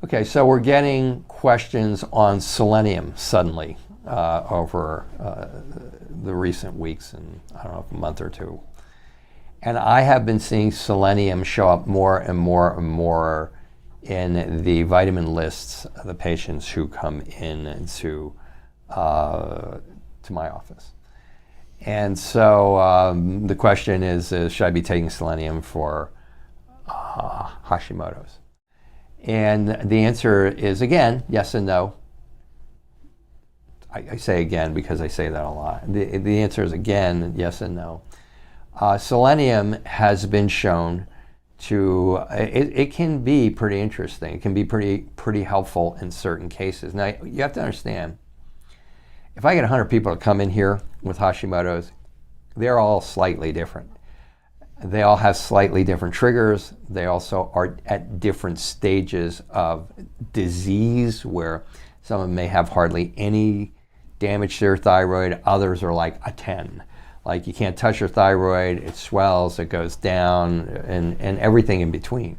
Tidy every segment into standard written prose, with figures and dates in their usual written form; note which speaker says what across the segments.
Speaker 1: Okay, so we're getting questions on selenium suddenly over the recent weeks and I don't know, a month or two. And I have been seeing selenium show up more and more and more in the vitamin lists of the patients who come in to my office. And so the question is should I be taking selenium for Hashimoto's? And the answer is, again, yes and no. I say again because I say that a lot. The answer is, again, yes and no. Selenium has been shown to, it can be pretty interesting. It can be pretty helpful in certain cases. Now, you have to understand, if I get 100 people to come in here with Hashimoto's, they're all slightly different. They all have slightly different triggers. They also are at different stages of disease, where some of them may have hardly any damage to their thyroid. Others are like a 10. Like, you can't touch your thyroid, it swells, it goes down, and everything in between.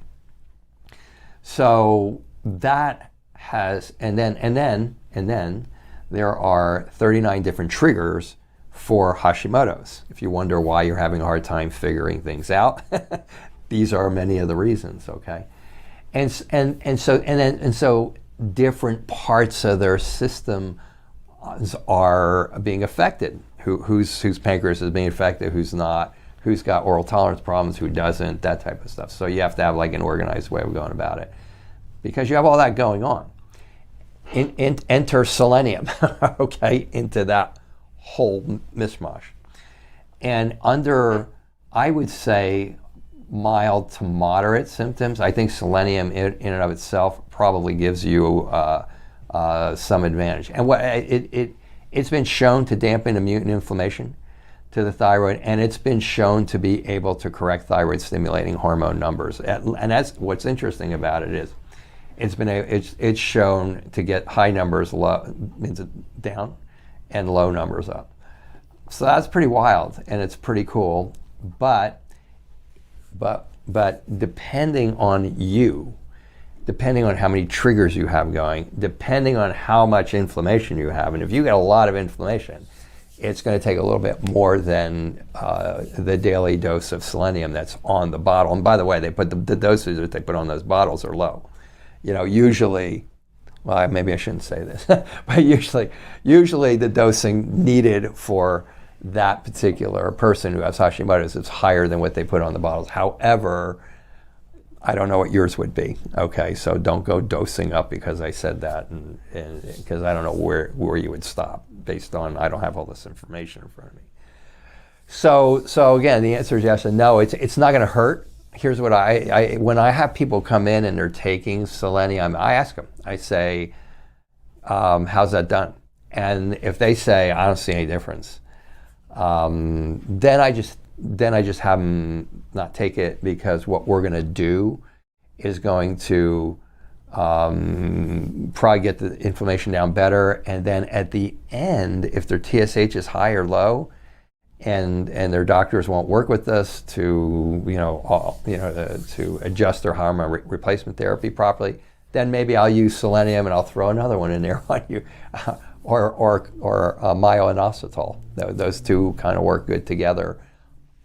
Speaker 1: So that has, and then there are 39 different triggers for Hashimoto's. If you wonder why you're having a hard time figuring things out, these are many of the reasons, okay? And so different parts of their system are being affected. Whose pancreas is being affected, who's not, who's got oral tolerance problems, who doesn't, that type of stuff. So you have to have like an organized way of going about it, because you have all that going on. Enter selenium, okay, into that whole mishmash. And under, I would say, mild to moderate symptoms, I think selenium in and of itself probably gives you some advantage. And what it's been shown to dampen immune inflammation to the thyroid, and it's been shown to be able to correct thyroid stimulating hormone numbers. And that's what's interesting about it, is it's shown to get high numbers down and low numbers up. So that's pretty wild, and it's pretty cool. But depending on you, depending on how many triggers you have going, depending on how much inflammation you have, and if you get a lot of inflammation, it's going to take a little bit more than the daily dose of selenium that's on the bottle. And by the way, they put the doses that they put on those bottles are low. You know, usually, well, maybe I shouldn't say this, but usually the dosing needed for that particular person who has Hashimoto's is higher than what they put on the bottles. However, I don't know what yours would be. Okay, so don't go dosing up because I said that, and because I don't know where you would stop based on, I don't have all this information in front of me. So again, the answer is yes and no. It's not going to hurt. Here's what when I have people come in and they're taking selenium, I ask them. I say, how's that done? And if they say, I don't see any difference, then I just have them not take it, because what we're going to do is going to probably get the inflammation down better, and then at the end, if their TSH is high or low, and their doctors won't work with us to to adjust their hormone replacement therapy properly, then maybe I'll use selenium and I'll throw another one in there on you, or myo-inositol. Those two kind of work good together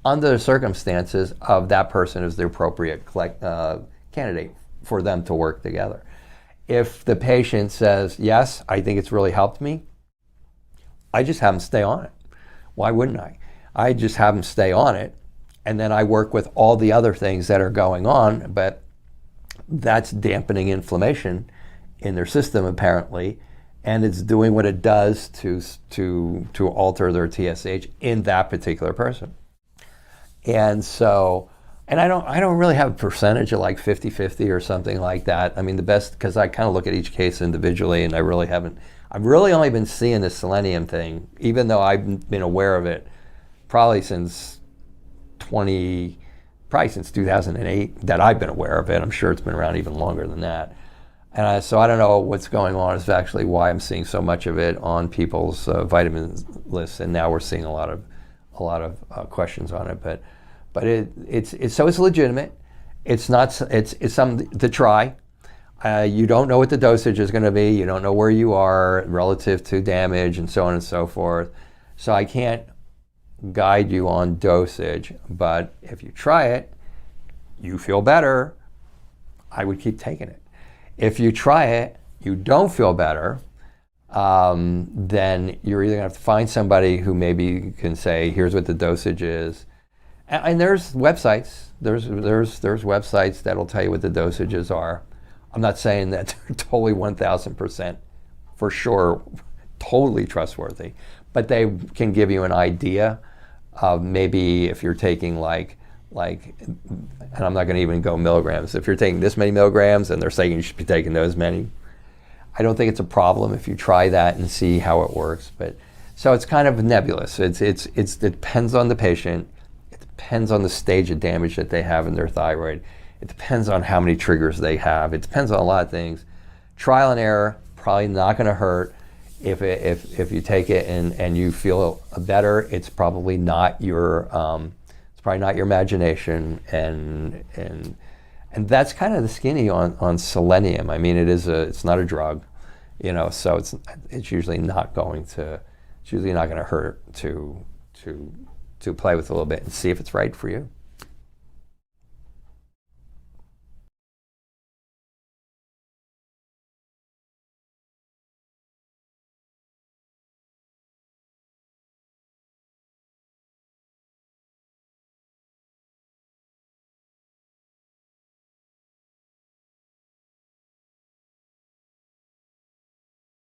Speaker 1: under the circumstances of that person is the appropriate candidate for them to work together. If the patient says, yes, I think it's really helped me, I just have them stay on it. Why wouldn't I? I just have them stay on it, and then I work with all the other things that are going on, but that's dampening inflammation in their system apparently, and it's doing what it does to alter their TSH in that particular person. And so, and I don't really have a percentage of like 50-50 or something like that. I mean, the best, because I kind of look at each case individually, and I've really only been seeing the selenium thing, even though I've been aware of it probably since 2008 that I've been aware of it. I'm sure it's been around even longer than that. And so I don't know what's going on. Is actually why I'm seeing so much of it on people's vitamin lists, and now we're seeing a lot of questions on it. But it's legitimate. It's something to try. You don't know what the dosage is going to be. You don't know where you are relative to damage and so on and so forth. So I can't guide you on dosage, but if you try it, you feel better, I would keep taking it. If you try it, you don't feel better, then you're either going to have to find somebody who maybe can say, here's what the dosage is. And there's websites. There's websites that'll tell you what the dosages are. I'm not saying that they're totally 1,000% for sure, totally trustworthy, but they can give you an idea of maybe if you're taking like, and I'm not going to even go milligrams. If you're taking this many milligrams and they're saying you should be taking those many, I don't think it's a problem if you try that and see how it works. But so it's kind of nebulous. It depends on the patient. It depends on the stage of damage that they have in their thyroid. It depends on how many triggers they have. It depends on a lot of things. Trial and error, probably not going to hurt. If you take it and you feel better, it's probably not your imagination, and that's kind of the skinny on selenium. I mean, it's not a drug, so it's usually not going to hurt to play with a little bit and see if it's right for you.